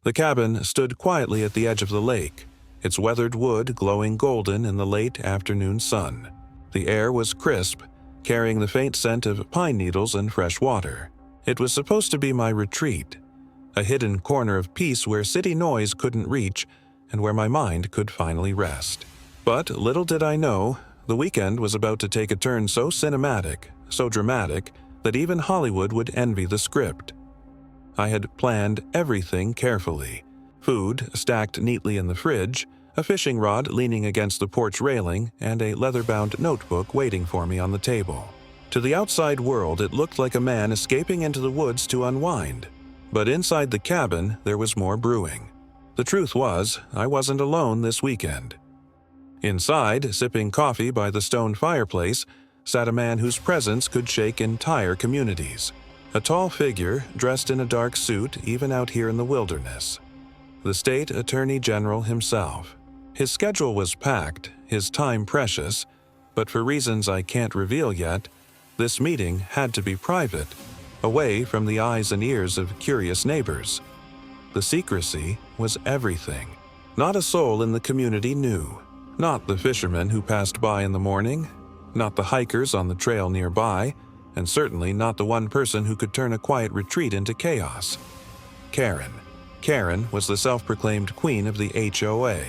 The cabin stood quietly at the edge of the lake, its weathered wood glowing golden in the late afternoon sun. The air was crisp, carrying the faint scent of pine needles and fresh water. It was supposed to be my retreat, a hidden corner of peace where city noise couldn't reach and where my mind could finally rest. But little did I know, the weekend was about to take a turn so cinematic, so dramatic, that even Hollywood would envy the script. I had planned everything carefully. Food stacked neatly in the fridge, a fishing rod leaning against the porch railing, and a leather-bound notebook waiting for me on the table. To the outside world, it looked like a man escaping into the woods to unwind. But inside the cabin, there was more brewing. The truth was, I wasn't alone this weekend. Inside, sipping coffee by the stone fireplace, sat a man whose presence could shake entire communities. A tall figure, dressed in a dark suit even out here in the wilderness. The state attorney general himself. His schedule was packed, his time precious, but for reasons I can't reveal yet, this meeting had to be private, away from the eyes and ears of curious neighbors. The secrecy was everything. Not a soul in the community knew. Not the fishermen who passed by in the morning, not the hikers on the trail nearby, and certainly not the one person who could turn a quiet retreat into chaos. Karen. Karen was the self-proclaimed queen of the HOA,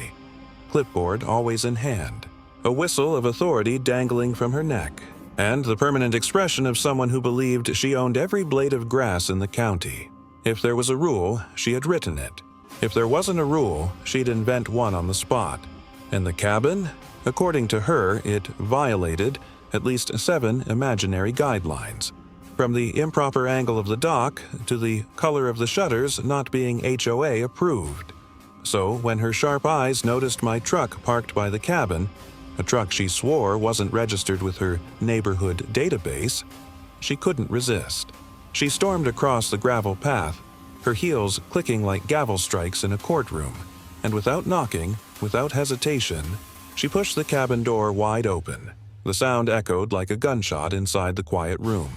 clipboard always in hand, a whistle of authority dangling from her neck, and the permanent expression of someone who believed she owned every blade of grass in the county. If there was a rule, she had written it. If there wasn't a rule, she'd invent one on the spot. And the cabin? According to her, it violated at least 7 imaginary guidelines, from the improper angle of the dock to the color of the shutters not being HOA approved. So when her sharp eyes noticed my truck parked by the cabin, a truck she swore wasn't registered with her neighborhood database, she couldn't resist. She stormed across the gravel path, her heels clicking like gavel strikes in a courtroom, and without knocking, without hesitation, she pushed the cabin door wide open. The sound echoed like a gunshot inside the quiet room.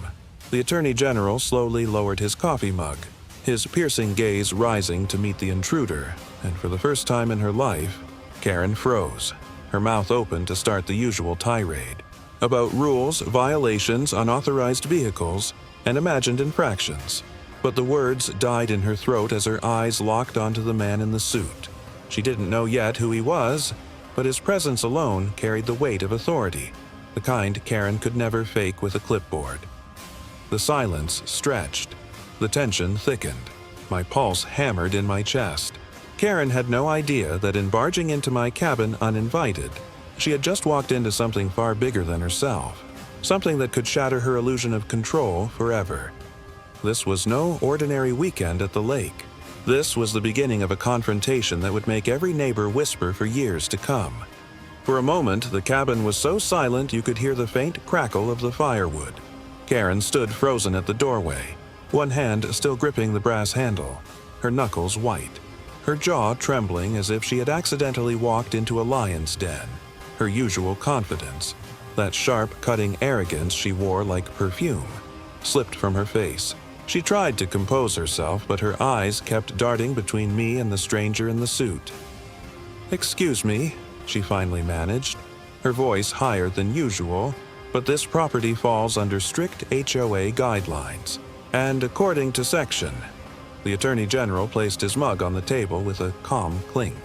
The Attorney General slowly lowered his coffee mug, his piercing gaze rising to meet the intruder, and for the first time in her life, Karen froze, her mouth open to start the usual tirade about rules, violations, unauthorized vehicles, and imagined infractions. But the words died in her throat as her eyes locked onto the man in the suit. She didn't know yet who he was, but his presence alone carried the weight of authority, the kind Karen could never fake with a clipboard. The silence stretched. The tension thickened. My pulse hammered in my chest. Karen had no idea that in barging into my cabin uninvited, she had just walked into something far bigger than herself, something that could shatter her illusion of control forever. This was no ordinary weekend at the lake. This was the beginning of a confrontation that would make every neighbor whisper for years to come. For a moment, the cabin was so silent you could hear the faint crackle of the firewood. Karen stood frozen at the doorway, one hand still gripping the brass handle, her knuckles white, her jaw trembling as if she had accidentally walked into a lion's den. Her usual confidence, that sharp, cutting arrogance she wore like perfume, slipped from her face. She tried to compose herself, but her eyes kept darting between me and the stranger in the suit. "Excuse me," she finally managed, her voice higher than usual, but this property falls under strict HOA guidelines. And according to section, the Attorney General placed his mug on the table with a calm clink.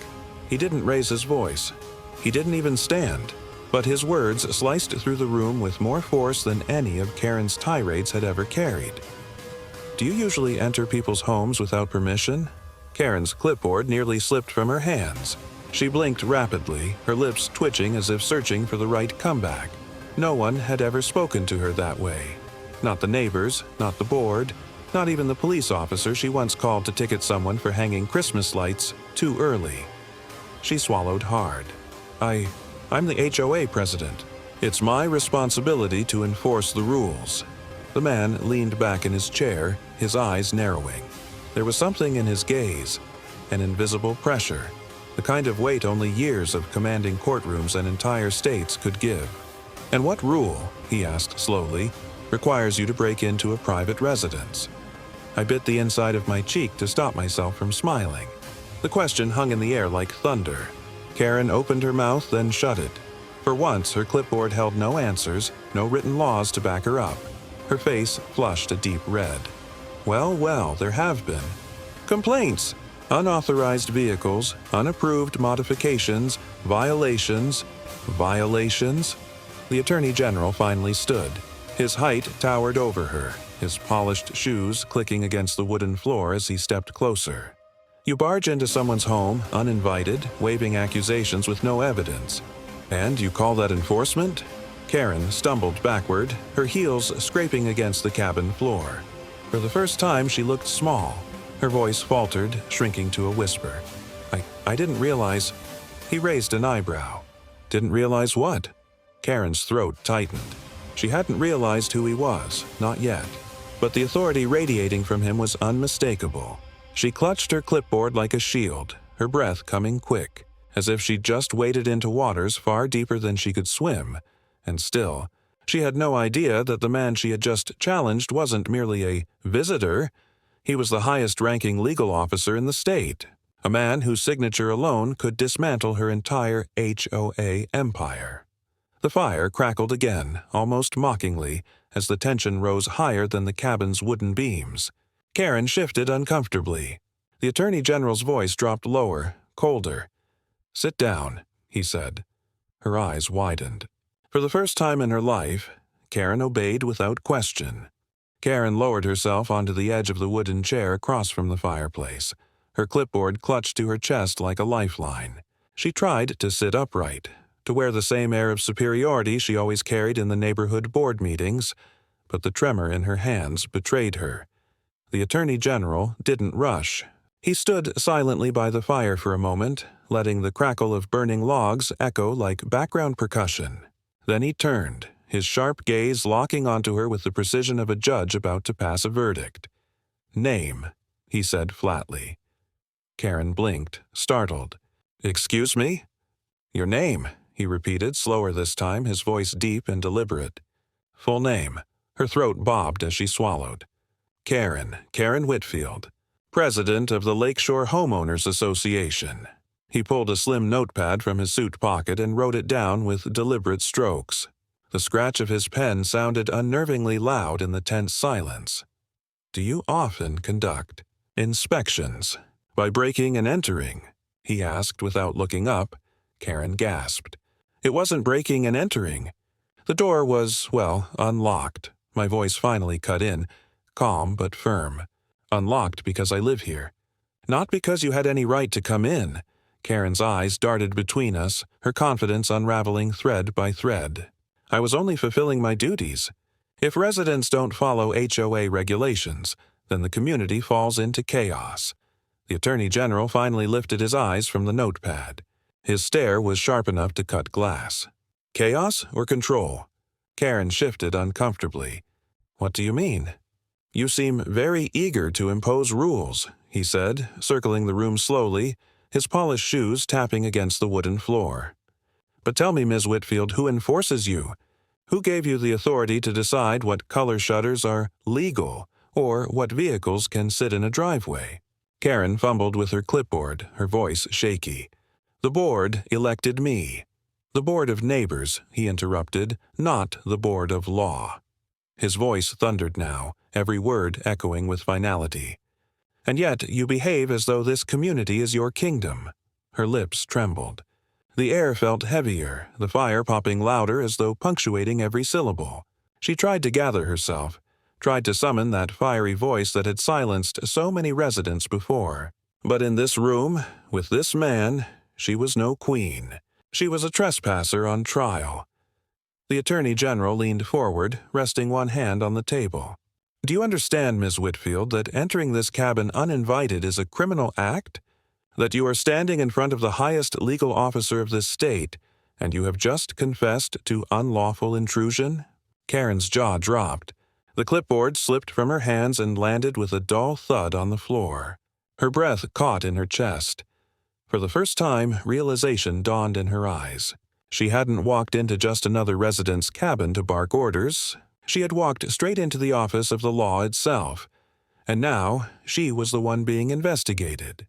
He didn't raise his voice. He didn't even stand, but his words sliced through the room with more force than any of Karen's tirades had ever carried. "Do you usually enter people's homes without permission?" Karen's clipboard nearly slipped from her hands. She blinked rapidly, her lips twitching as if searching for the right comeback. No one had ever spoken to her that way. Not the neighbors, not the board, not even the police officer she once called to ticket someone for hanging Christmas lights too early. She swallowed hard. I'm the HOA president. It's my responsibility to enforce the rules." The man leaned back in his chair, his eyes narrowing. There was something in his gaze, an invisible pressure, the kind of weight only years of commanding courtrooms and entire states could give. "And what rule," he asked slowly, "requires you to break into a private residence?" I bit the inside of my cheek to stop myself from smiling. The question hung in the air like thunder. Karen opened her mouth, then shut it. For once, her clipboard held no answers, no written laws to back her up. Her face flushed a deep red. Well, there have been. Complaints, unauthorized vehicles, unapproved modifications, violations. The Attorney General finally stood. His height towered over her, his polished shoes clicking against the wooden floor as he stepped closer. You barge into someone's home, uninvited, waving accusations with no evidence. And you call that enforcement? Karen stumbled backward, her heels scraping against the cabin floor. For the first time, she looked small. Her voice faltered, shrinking to a whisper. I didn't realize. He raised an eyebrow. Didn't realize what? Karen's throat tightened. She hadn't realized who he was, not yet. But the authority radiating from him was unmistakable. She clutched her clipboard like a shield, her breath coming quick, as if she'd just waded into waters far deeper than she could swim. And still, she had no idea that the man she had just challenged wasn't merely a visitor. He was the highest-ranking legal officer in the state, a man whose signature alone could dismantle her entire HOA empire. The fire crackled again, almost mockingly, as the tension rose higher than the cabin's wooden beams. Karen shifted uncomfortably. The Attorney General's voice dropped lower, colder. "Sit down," he said. Her eyes widened. For the first time in her life, Karen obeyed without question. Karen lowered herself onto the edge of the wooden chair across from the fireplace. Her clipboard clutched to her chest like a lifeline. She tried to sit upright, to wear the same air of superiority she always carried in the neighborhood board meetings, but the tremor in her hands betrayed her. The Attorney General didn't rush. He stood silently by the fire for a moment, letting the crackle of burning logs echo like background percussion. Then he turned, his sharp gaze locking onto her with the precision of a judge about to pass a verdict. "Name," he said flatly. Karen blinked, startled. "Excuse me?" "Your name," he repeated, slower this time, his voice deep and deliberate. "Full name." Her throat bobbed as she swallowed. Karen Whitfield, president of the Lakeshore Homeowners Association." He pulled a slim notepad from his suit pocket and wrote it down with deliberate strokes. The scratch of his pen sounded unnervingly loud in the tense silence. "Do you often conduct inspections by breaking and entering?" he asked without looking up. Karen gasped. "It wasn't breaking and entering. The door was, unlocked." My voice finally cut in, calm but firm. "Unlocked because I live here. Not because you had any right to come in." Karen's eyes darted between us, her confidence unraveling thread by thread. "I was only fulfilling my duties. If residents don't follow HOA regulations, then the community falls into chaos." The Attorney General finally lifted his eyes from the notepad. His stare was sharp enough to cut glass. "Chaos or control?" Karen shifted uncomfortably. "What do you mean?" "You seem very eager to impose rules," he said, circling the room slowly, his polished shoes tapping against the wooden floor. "But tell me, Ms. Whitfield, who enforces you? Who gave you the authority to decide what color shutters are legal or what vehicles can sit in a driveway?" Karen fumbled with her clipboard, her voice shaky. "The board elected me." "The board of neighbors," he interrupted, "not the board of law." His voice thundered now, every word echoing with finality. "And yet you behave as though this community is your kingdom." Her lips trembled. The air felt heavier, the fire popping louder as though punctuating every syllable. She tried to gather herself, tried to summon that fiery voice that had silenced so many residents before. But in this room, with this man, she was no queen. She was a trespasser on trial. The Attorney General leaned forward, resting one hand on the table. "Do you understand, Ms. Whitfield, that entering this cabin uninvited is a criminal act? That you are standing in front of the highest legal officer of this state, and you have just confessed to unlawful intrusion?" Karen's jaw dropped. The clipboard slipped from her hands and landed with a dull thud on the floor. Her breath caught in her chest. For the first time, realization dawned in her eyes. She hadn't walked into just another resident's cabin to bark orders. She had walked straight into the office of the law itself. And now, she was the one being investigated.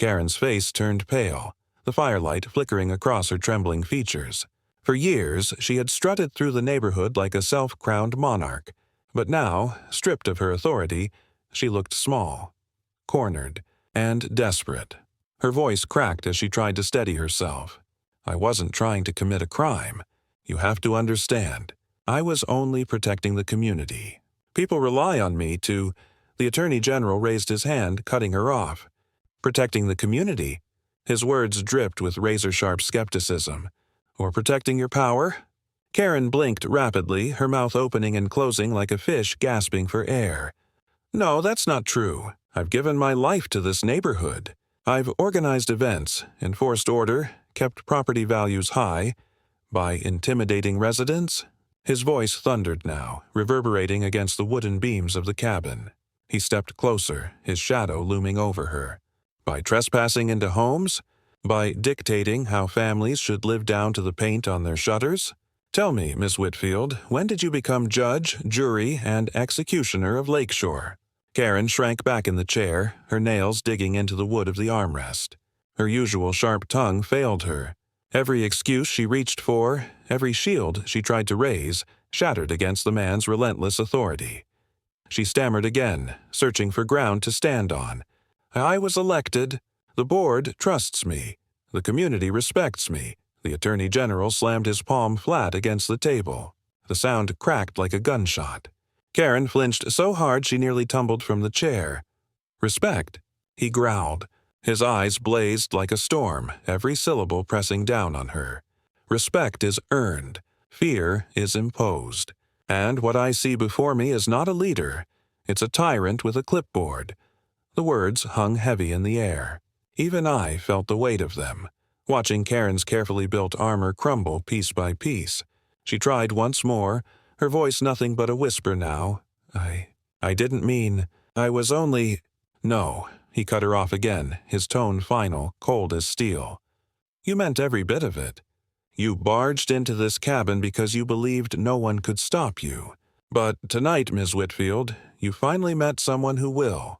Karen's face turned pale, the firelight flickering across her trembling features. For years, she had strutted through the neighborhood like a self-crowned monarch, but now, stripped of her authority, she looked small, cornered, and desperate. Her voice cracked as she tried to steady herself. "I wasn't trying to commit a crime. You have to understand. I was only protecting the community. People rely on me to—" The Attorney General raised his hand, cutting her off. "Protecting the community?" His words dripped with razor-sharp skepticism. "Or protecting your power?" Karen blinked rapidly, her mouth opening and closing like a fish gasping for air. "No, that's not true. I've given my life to this neighborhood. I've organized events, enforced order, kept property values high. By intimidating residents?" His voice thundered now, reverberating against the wooden beams of the cabin. He stepped closer, his shadow looming over her. "By trespassing into homes? By dictating how families should live down to the paint on their shutters? Tell me, Miss Whitfield, when did you become judge, jury, and executioner of Lakeshore?" Karen shrank back in the chair, her nails digging into the wood of the armrest. Her usual sharp tongue failed her. Every excuse she reached for, every shield she tried to raise, shattered against the man's relentless authority. She stammered again, searching for ground to stand on. "I was elected. The board trusts me. The community respects me." The Attorney General slammed his palm flat against the table. The sound cracked like a gunshot. Karen flinched so hard she nearly tumbled from the chair. "Respect?" he growled. His eyes blazed like a storm, every syllable pressing down on her. "Respect is earned. Fear is imposed. And what I see before me is not a leader. It's a tyrant with a clipboard." The words hung heavy in the air. Even I felt the weight of them, watching Karen's carefully built armor crumble piece by piece. She tried once more, her voice nothing but a whisper now. I didn't mean. I was only—" "No," he cut her off again, his tone final, cold as steel. "You meant every bit of it. You barged into this cabin because you believed no one could stop you. But tonight, Miss Whitfield, you finally met someone who will."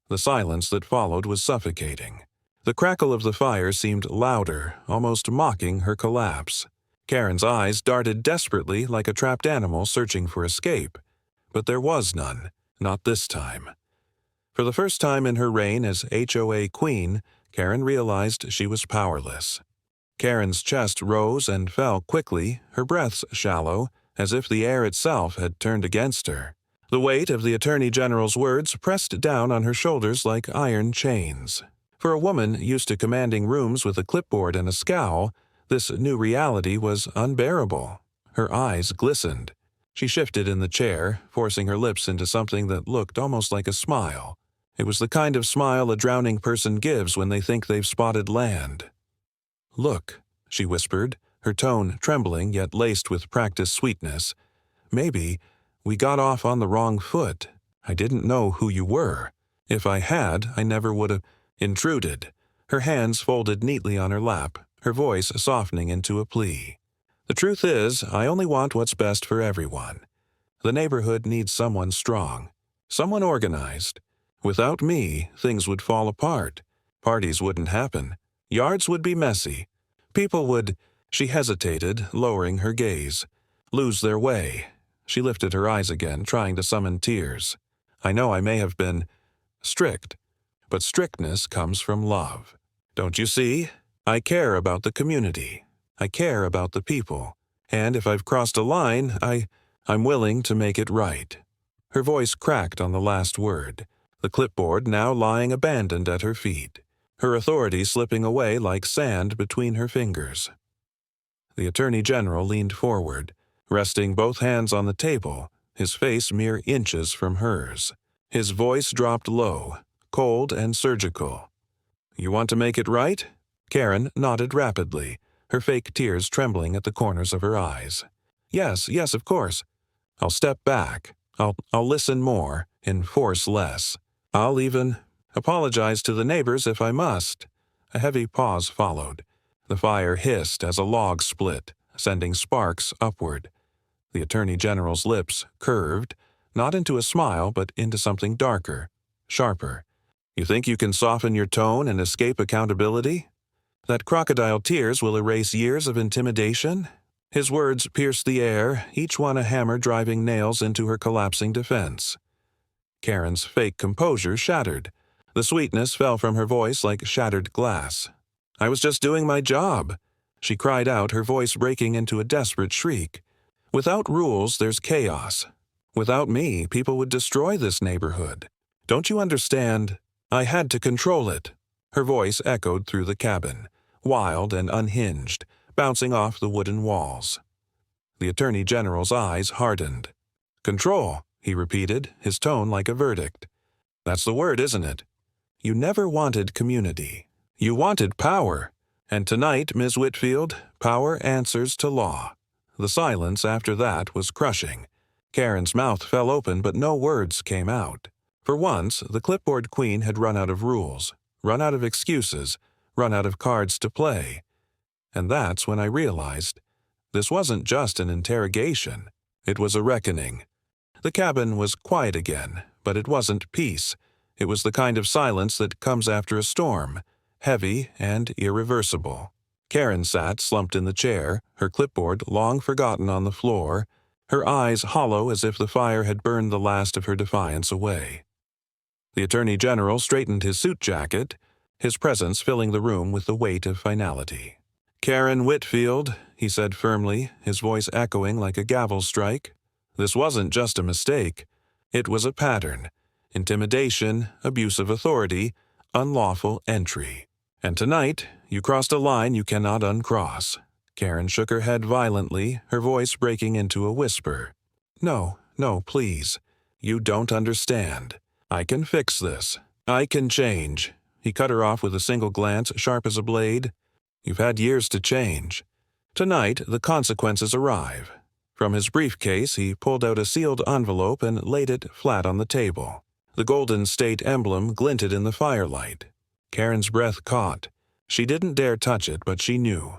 The silence that followed was suffocating. The crackle of the fire seemed louder, almost mocking her collapse. Karen's eyes darted desperately like a trapped animal searching for escape. But there was none, not this time. For the first time in her reign as HOA Queen, Karen realized she was powerless. Karen's chest rose and fell quickly, her breaths shallow, as if the air itself had turned against her. The weight of the Attorney General's words pressed down on her shoulders like iron chains. For a woman used to commanding rooms with a clipboard and a scowl, this new reality was unbearable. Her eyes glistened. She shifted in the chair, forcing her lips into something that looked almost like a smile. It was the kind of smile a drowning person gives when they think they've spotted land. "Look," she whispered, her tone trembling yet laced with practiced sweetness. "Maybe we got off on the wrong foot. I didn't know who you were. If I had, I never would have intruded." Her hands folded neatly on her lap, her voice softening into a plea. "The truth is, I only want what's best for everyone. The neighborhood needs someone strong, someone organized. Without me, things would fall apart. Parties wouldn't happen. Yards would be messy. People would—" She hesitated, lowering her gaze. "Lose their way." She lifted her eyes again, trying to summon tears. "I know I may have been strict, but strictness comes from love. Don't you see? I care about the community. I care about the people. And if I've crossed a line, I'm willing to make it right." Her voice cracked on the last word, the clipboard now lying abandoned at her feet, her authority slipping away like sand between her fingers. The Attorney General leaned forward, resting both hands on the table, his face mere inches from hers. His voice dropped low, cold and surgical. "You want to make it right?" Karen nodded rapidly, her fake tears trembling at the corners of her eyes. Yes, of course. I'll step back. I'll listen more, enforce less. I'll even apologize to the neighbors if I must." A heavy pause followed. The fire hissed as a log split, sending sparks upward. The Attorney General's lips curved, not into a smile but into something darker, sharper. You think you can soften your tone and escape accountability? That crocodile tears will erase years of intimidation? His words pierced the air, each one a hammer driving nails into her collapsing defense. Karen's fake composure shattered. The sweetness fell from her voice like shattered glass. I was just doing my job, she cried out, her voice breaking into a desperate shriek. Without rules, there's chaos. Without me, people would destroy this neighborhood. Don't you understand? I had to control it. Her voice echoed through the cabin, wild and unhinged, bouncing off the wooden walls. The Attorney General's eyes hardened. Control, he repeated, his tone like a verdict. That's the word, isn't it? You never wanted community. You wanted power. And tonight, Ms. Whitfield, power answers to law. The silence after that was crushing. Karen's mouth fell open, but no words came out. For once, the clipboard queen had run out of rules, run out of excuses, run out of cards to play. And that's when I realized this wasn't just an interrogation. It was a reckoning. The cabin was quiet again, but it wasn't peace. It was the kind of silence that comes after a storm, heavy and irreversible. Karen sat slumped in the chair, her clipboard long forgotten on the floor, her eyes hollow as if the fire had burned the last of her defiance away. The Attorney General straightened his suit jacket, his presence filling the room with the weight of finality. Karen Whitfield, he said firmly, his voice echoing like a gavel strike. This wasn't just a mistake. It was a pattern. Intimidation, abuse of authority, unlawful entry. And tonight, you crossed a line you cannot uncross. Karen shook her head violently, her voice breaking into a whisper. No, please. You don't understand. I can fix this. I can change. He cut her off with a single glance, sharp as a blade. You've had years to change. Tonight, the consequences arrive. From his briefcase, he pulled out a sealed envelope and laid it flat on the table. The Golden State emblem glinted in the firelight. Karen's breath caught. She didn't dare touch it, but she knew.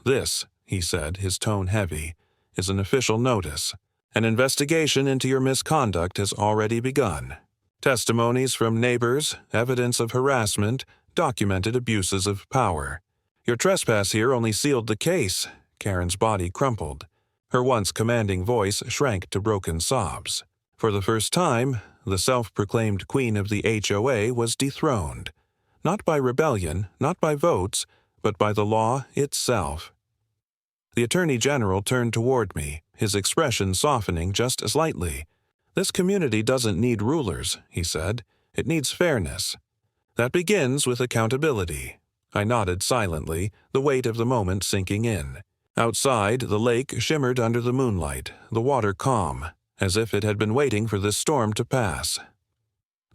This, he said, his tone heavy, is an official notice. An investigation into your misconduct has already begun. Testimonies from neighbors, evidence of harassment, documented abuses of power. Your trespass here only sealed the case. Karen's body crumpled. Her once commanding voice shrank to broken sobs. For the first time, the self-proclaimed queen of the HOA was dethroned. Not by rebellion, not by votes, but by the law itself. The Attorney General turned toward me, his expression softening just slightly. This community doesn't need rulers, he said. It needs fairness. That begins with accountability. I nodded silently, the weight of the moment sinking in. Outside, the lake shimmered under the moonlight, the water calm, as if it had been waiting for this storm to pass.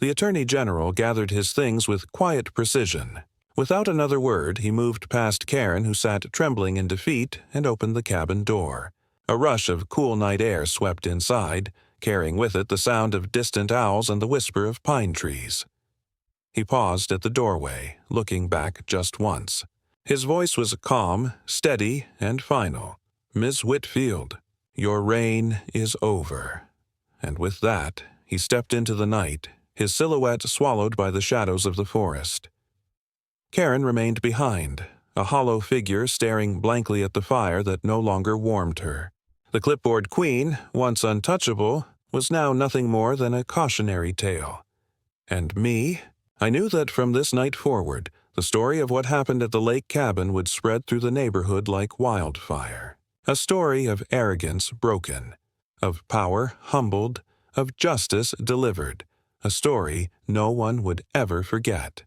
The Attorney General gathered his things with quiet precision. Without another word, he moved past Karen, who sat trembling in defeat, and opened the cabin door. A rush of cool night air swept inside, carrying with it the sound of distant owls and the whisper of pine trees. He paused at the doorway, looking back just once. His voice was calm, steady, and final. Miss Whitfield, your reign is over. And with that, he stepped into the night, his silhouette swallowed by the shadows of the forest. Karen remained behind, a hollow figure staring blankly at the fire that no longer warmed her. The clipboard queen, once untouchable, was now nothing more than a cautionary tale. And me? I knew that from this night forward, the story of what happened at the lake cabin would spread through the neighborhood like wildfire. A story of arrogance broken, of power humbled, of justice delivered. A story no one would ever forget.